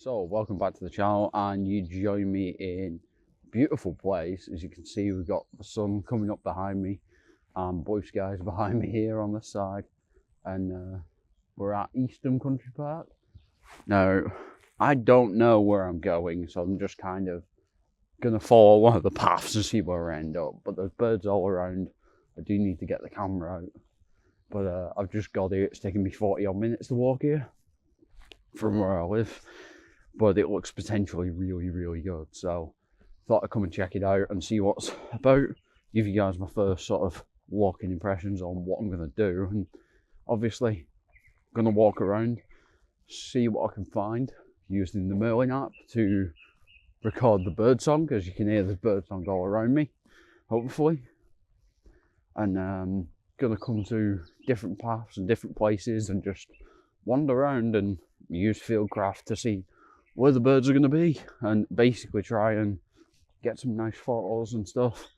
So welcome back to the channel, and you join me in a beautiful place. As you can see, we've got the sun coming up behind me and blue skies behind me here on this side, and we're at Eastham Country Park. Now I don't know where I'm going, so I'm just kind of gonna follow one of the paths and see where I end up, but there's birds all around. I do need to get the camera out, but I've just got here. It's taken me 40 odd minutes to walk here from where I live, but it looks potentially really good, so thought I'd come and check it out and see what's about, give you guys my first sort of walking impressions on what I'm going to do. And obviously I'm going to walk around, see what I can find using the Merlin app to record the bird song, because you can hear the bird song all around me, hopefully. And going to come to different paths and different places and just wander around and use Fieldcraft to see where the birds are going to be, and basically try and get some nice photos and stuff.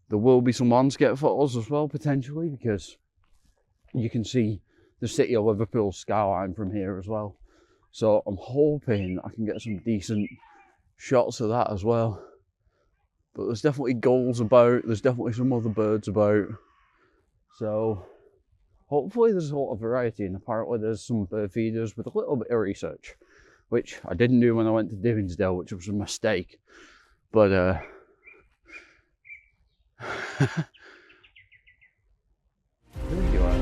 There will be some landscape photos as well, potentially, because you can see the city of Liverpool skyline from here as well. So I'm hoping I can get some decent shots of that as well. But there's definitely gulls about, there's definitely some other birds about. So hopefully there's a lot of variety, and apparently there's some bird feeders with a little bit of research, which I didn't do when I went to Divinsdale, which was a mistake. But there you are.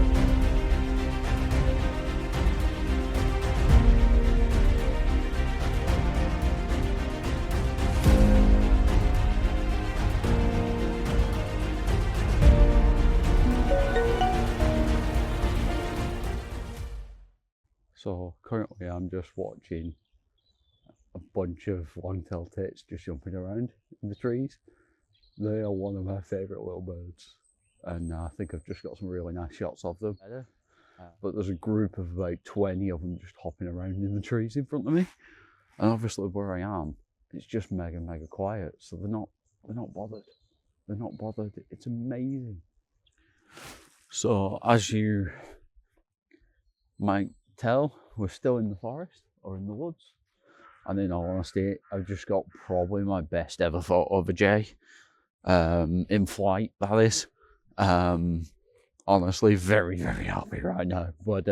So currently I'm just watching a bunch of long-tailed tits just jumping around in the trees. They are one of my favourite little birds, and I think I've just got some really nice shots of them. But there's a group of about 20 of them just hopping around in the trees in front of me, and obviously where I am, it's just mega quiet, so they're not bothered. They're not bothered. It's amazing. So as you might tell, we're still in the forest or in the woods, and in all honesty, I've just got probably my best ever photo of a jay, in flight, that is. Honestly, very happy right now. But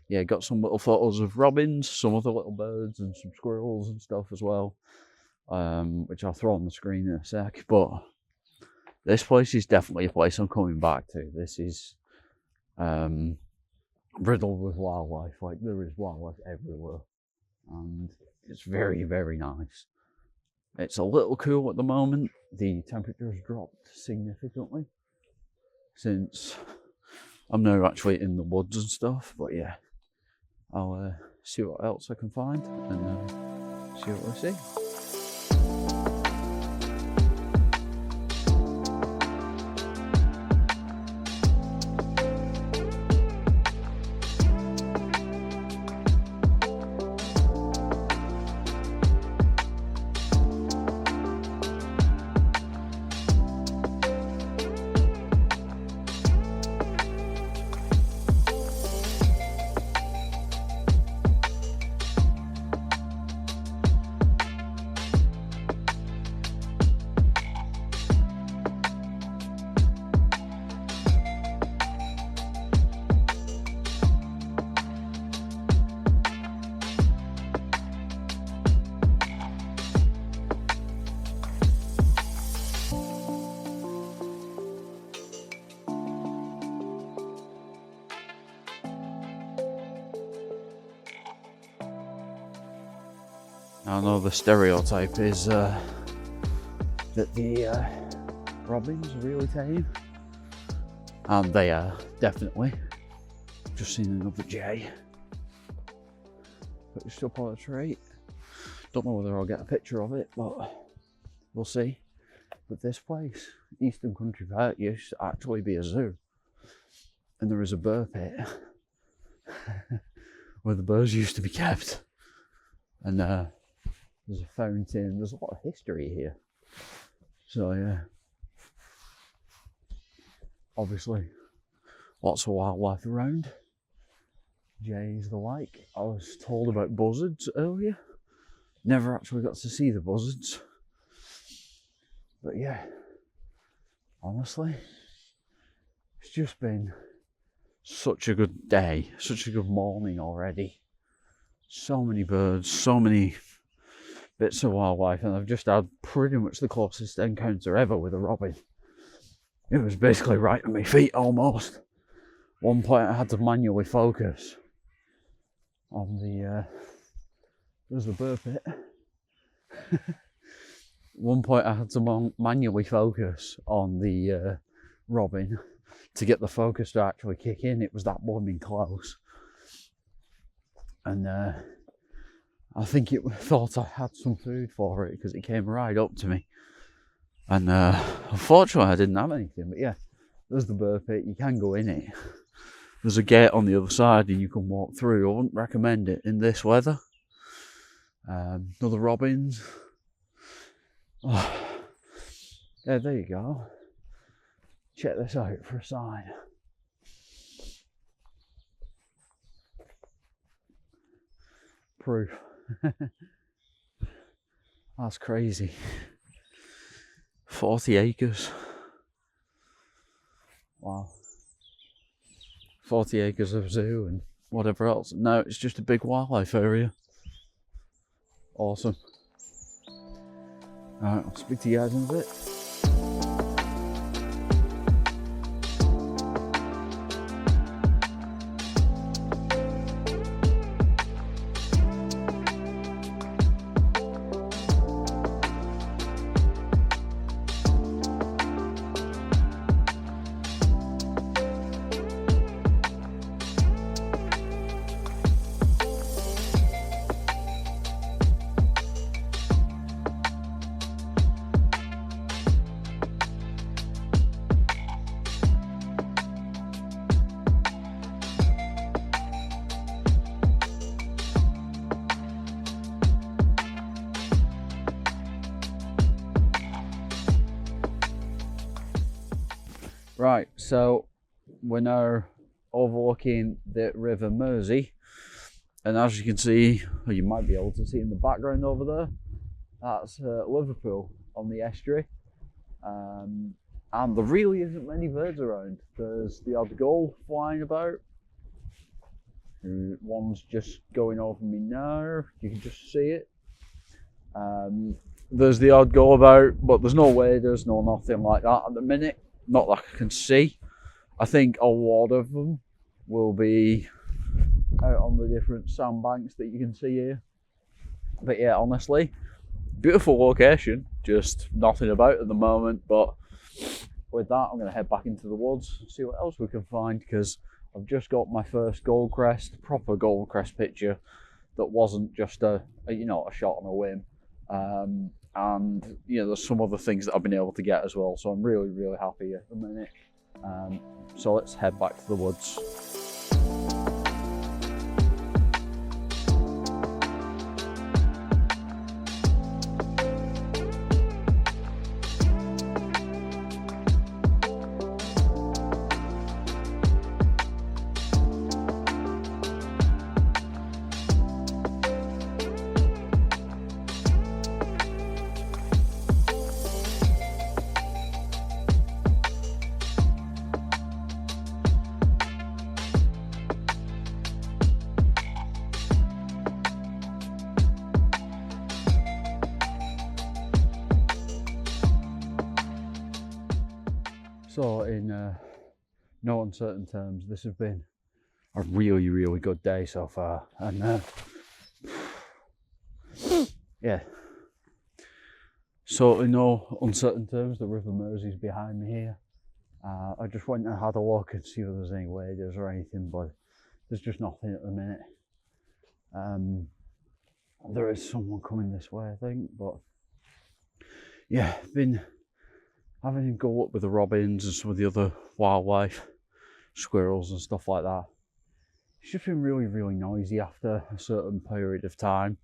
yeah, got some little photos of robins, some other little birds, and some squirrels and stuff as well, which I'll throw on the screen in a sec. But this place is definitely a place I'm coming back to. This is riddled with wildlife. Like, there is wildlife everywhere, and it's very nice. It's a little cool at the moment. The temperature has dropped significantly since I'm now actually in the woods and stuff. But yeah, I'll see what else I can find and see what we see. I know the stereotype is that the robins are really tame, and they are definitely. Just seen another jay perched up on a tree. Don't know whether I'll get a picture of it, but we'll see. But this place, Eastham Country Park, used to actually be a zoo, and there is a bird pit where the birds used to be kept, and there's a fountain. There's a lot of history here. So yeah, obviously lots of wildlife around. Jays the like. I was told about buzzards earlier. Never actually got to see the buzzards. But yeah, honestly, it's just been such a good day, such a good morning already. So many birds, so many bits of wildlife, and I've just had pretty much the closest encounter ever with a robin. It was basically right at my feet almost. One point I had to manually focus on the, there's the bird pit. One point I had to manually focus on the robin to get the focus to actually kick in. It was that blooming close. And I think it thought I had some food for it because it came right up to me. And unfortunately I didn't have anything. But yeah, there's the bird pit. You can go in it. There's a gate on the other side and you can walk through. I wouldn't recommend it in this weather. Another robins. Oh. Yeah, there you go. Check this out for a sign. Proof. That's crazy. 40 acres. Wow. 40 acres of zoo and whatever else. No, it's just a big wildlife area. Awesome. Alright, I'll speak to you guys in a bit. Right, so we're now overlooking the River Mersey, and as you can see, or you might be able to see in the background over there, that's Liverpool on the estuary. And there really isn't many birds around. There's the odd gull flying about. One's just going over me now, you can just see it. There's the odd gull about, but there's no waders, no nothing like that at the minute. Not that I can see. I think a lot of them will be out on the different sandbanks that you can see here. But yeah, honestly, beautiful location, just nothing about at the moment. But with that, I'm going to head back into the woods and see what else we can find, because I've just got my first Goldcrest, proper Goldcrest picture that wasn't just a shot on a whim. And there's some other things that I've been able to get as well, so I'm really, really happy at the minute. So let's head back to the woods. So in no uncertain terms, this has been a really, really good day so far. And yeah. So in no uncertain terms, the River Mersey is behind me here. I just went and had a look and see if there's any waders or anything, but there's just nothing at the minute. There is someone coming this way, I think, but yeah, been having to go up with the robins and some of the other wildlife, squirrels and stuff like that. It's just been really, really noisy after a certain period of time.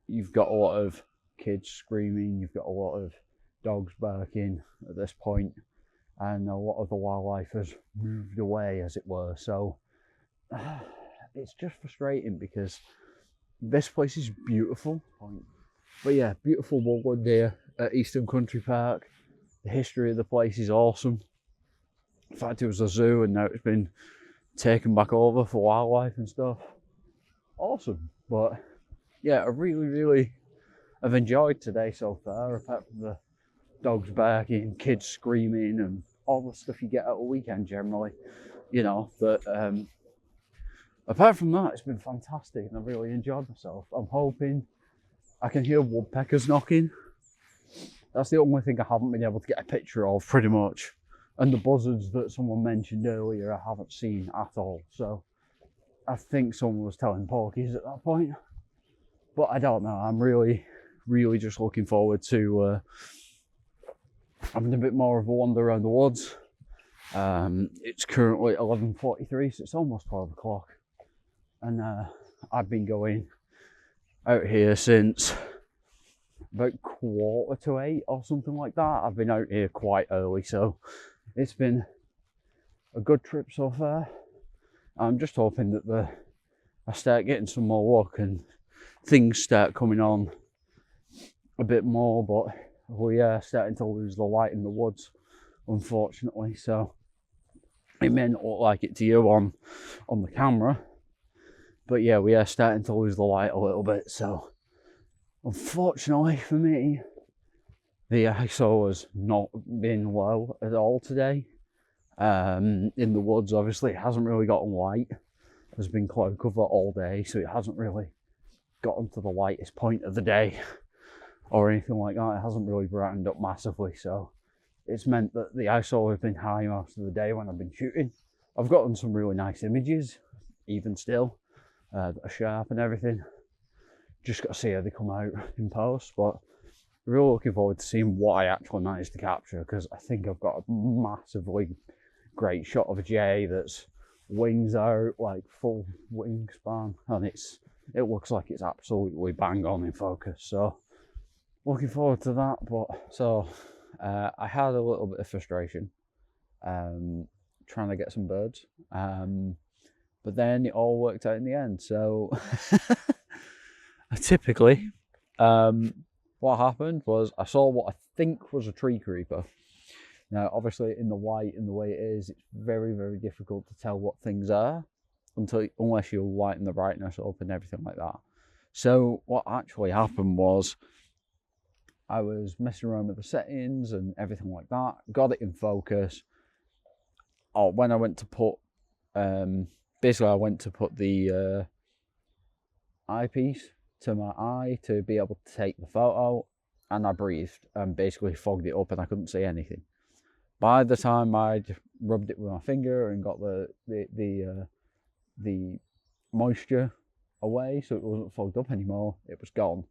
You've got a lot of kids screaming, you've got a lot of dogs barking at this point, and a lot of the wildlife has moved away, as it were. So it's just frustrating because this place is beautiful. But yeah, beautiful woodland here at Eastham Country Park. The history of the place is awesome. In fact, it was a zoo and now it's been taken back over for wildlife and stuff. Awesome. But yeah, I really have enjoyed today so far, apart from the dogs barking, kids screaming and all the stuff you get at a weekend generally, you know. But apart from that, it's been fantastic and I've really enjoyed myself. I'm hoping I can hear woodpeckers knocking. That's the only thing I haven't been able to get a picture of, pretty much. And the buzzards that someone mentioned earlier, I haven't seen at all. So I think someone was telling porkies at that point. But I don't know. I'm really just looking forward to having a bit more of a wander around the woods. It's currently 11:43, so it's almost 12 o'clock. And I've been going out here since about 7:45 or something like that. I've been out here quite early, so it's been a good trip so far. I'm just hoping that I start getting some more luck and things start coming on a bit more, but we are starting to lose the light in the woods, unfortunately. So it may not look like it to you on the camera, but yeah, we are starting to lose the light a little bit. So unfortunately for me, the ISO has not been low at all today. In the woods, obviously, it hasn't really gotten light. There's been cloud cover all day, so it hasn't really gotten to the lightest point of the day or anything like that. It hasn't really brightened up massively, so it's meant that the ISO has been high most of the day when I've been shooting. I've gotten some really nice images, even still, that are sharp and everything. Just got to see how they come out in post, but really looking forward to seeing what I actually managed to capture, because I think I've got a massively great shot of a jay that's wings out, like full wingspan, and it looks like it's absolutely bang on in focus. So looking forward to that. But so I had a little bit of frustration trying to get some birds, but then it all worked out in the end. So typically what happened was I saw what I think was a tree creeper. Now obviously in the light and the way it is, it's very difficult to tell what things are unless you lighten the brightness up and everything like that. So what actually happened was I was messing around with the settings and everything like that, got it in focus. When I went to put basically I went to put the eyepiece to my eye to be able to take the photo, and I breathed and basically fogged it up and I couldn't see anything. By the time I'd rubbed it with my finger and got the moisture away so it wasn't fogged up anymore, it was gone.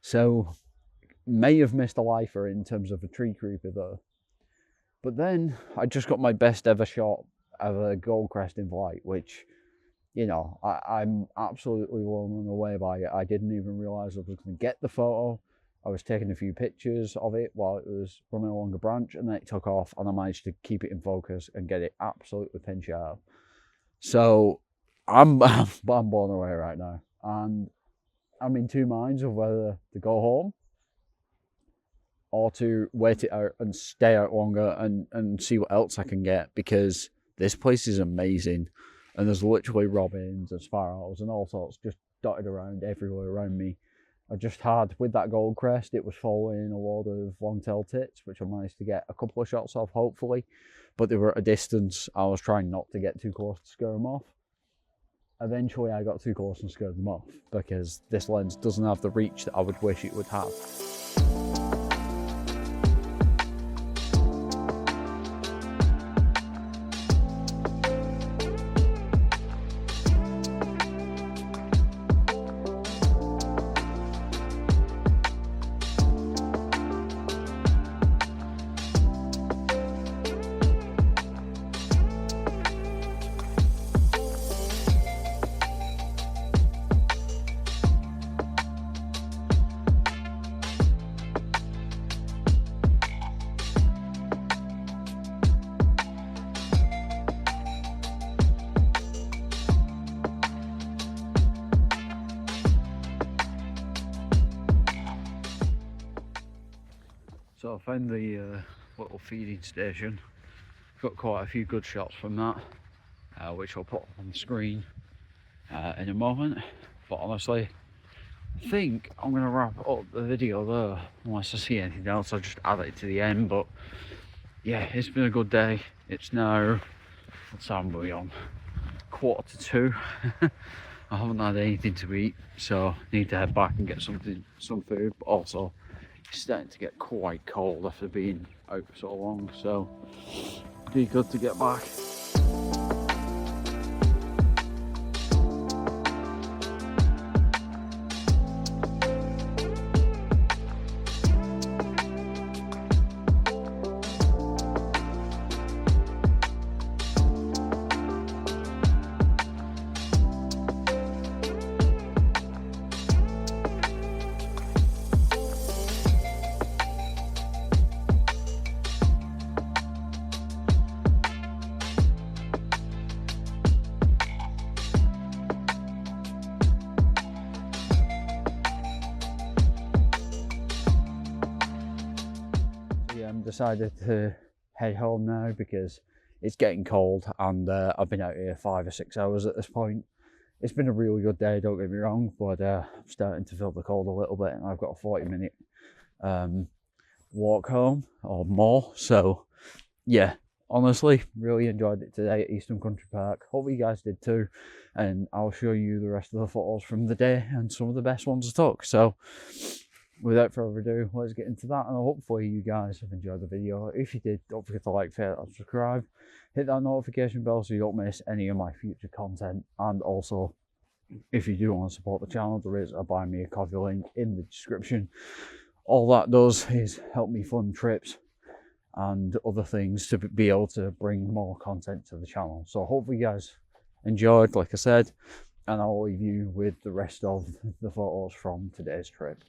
So may have missed a lifer in terms of a tree creeper though. But then I just got my best ever shot of a Goldcrest in flight, which, you know, I'm absolutely blown away by it. I didn't even realise I was going to get the photo. I was taking a few pictures of it while it was running along a branch, and then it took off and I managed to keep it in focus and get it absolutely pin sharp. So I'm blown away right now, and I'm in two minds of whether to go home or to wait it out and stay out longer and see what else I can get, because this place is amazing and there's literally robins and sparrows and all sorts just dotted around everywhere around me. I just had, with that Goldcrest, it was following a load of long-tailed tits, which I managed to get a couple of shots of, hopefully, but they were at a distance. I was trying not to get too close to scare them off. Eventually I got too close and scared them off, because this lens doesn't have the reach that I would wish it would have. So I found the little feeding station. Got quite a few good shots from that, which I'll put on the screen in a moment. But honestly, I think I'm going to wrap up the video there. Unless I see anything else, I'll just add it to the end. But yeah, it's been a good day. It's now, what time are we on? 1:45. I haven't had anything to eat, so need to head back and get some food. But also, it's starting to get quite cold after being out for so long, so it'd be good to get back. Decided to head home now because it's getting cold, and I've been out here 5 or 6 hours at this point. It's been a really good day, don't get me wrong, but I'm starting to feel the cold a little bit, and I've got a 40-minute walk home or more. So yeah, honestly, really enjoyed it today at Eastham Country Park. Hope you guys did too, and I'll show you the rest of the photos from the day and some of the best ones I took. So without further ado, let's get into that, and hopefully you guys have enjoyed the video. If you did, don't forget to like, share, and subscribe. Hit that notification bell so you don't miss any of my future content. And also, if you do want to support the channel, there is a buy me a coffee link in the description. All that does is help me fund trips and other things to be able to bring more content to the channel. So hopefully you guys enjoyed, like I said, and I'll leave you with the rest of the photos from today's trip.